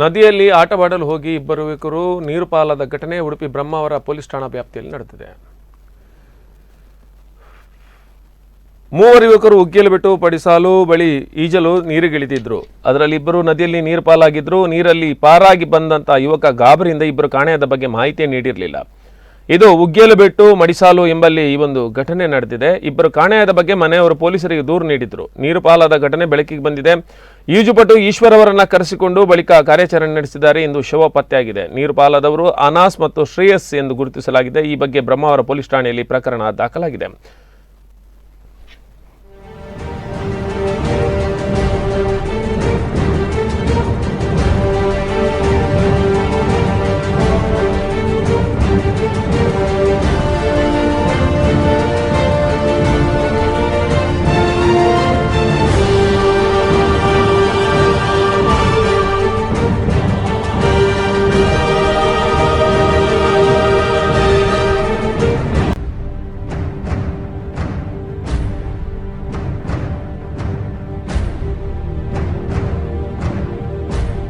ನದಿಯಲ್ಲಿ ಆಟವಾಡಲು ಹೋಗಿ ಇಬ್ಬರು ಯುವಕರು ನೀರು ಪಾಲಾದ ಘಟನೆ ಉಡುಪಿ ಬ್ರಹ್ಮಾವರ ಪೊಲೀಸ್ ಠಾಣಾ ವ್ಯಾಪ್ತಿಯಲ್ಲಿ ನಡೆದಿದೆ. ಮೂವರು ಯುವಕರು ಉಗ್ಗೇಲುಬೆಟ್ಟು ಪಡಿಸಾಲು ಬಳಿ ಈಜಲು ನೀರಿಗಿಳಿದಿದ್ರು. ಅದರಲ್ಲಿ ಇಬ್ಬರು ನದಿಯಲ್ಲಿ ನೀರು ಪಾಲಾಗಿದ್ರು. ನೀರಲ್ಲಿ ಪಾರಾಗಿ ಬಂದಂತ ಯುವಕ ಗಾಬರಿಯಿಂದ ಇಬ್ಬರು ಕಾಣೆಯಾದ ಬಗ್ಗೆ ಮಾಹಿತಿ ನೀಡಿರಲಿಲ್ಲ. ಇದು ಉಗ್ಗೇಲುಬೆಟ್ಟು ಮಡಿಸಾಲು ಎಂಬಲ್ಲಿ ಈ ಒಂದು ಘಟನೆ ನಡೆದಿದೆ. ಇಬ್ಬರು ಕಾಣೆಯಾದ ಬಗ್ಗೆ ಮನೆಯವರು ಪೊಲೀಸರಿಗೆ ದೂರು ನೀಡಿದ್ರು. ನೀರು ಪಾಲಾದ ಘಟನೆ ಬೆಳಕಿಗೆ ಬಂದಿದೆ. ಈಜುಪಟು ಈಶ್ವರ್ ಅವರನ್ನ ಕರೆಸಿಕೊಂಡು ಬಳಿಕ ಕಾರ್ಯಾಚರಣೆ ನಡೆಸಿದ್ದಾರೆ ಎಂದು ಶವ ಪತ್ತೆಯಾಗಿದೆ. ನೀರು ಪಾಲಾದವರು ಅನಾಸ್ ಮತ್ತು ಶ್ರೇಯಸ್ ಎಂದು ಗುರುತಿಸಲಾಗಿದೆ. ಈ ಬಗ್ಗೆ ಬ್ರಹ್ಮಾವರ ಪೊಲೀಸ್ ಠಾಣೆಯಲ್ಲಿ ಪ್ರಕರಣ ದಾಖಲಾಗಿದೆ.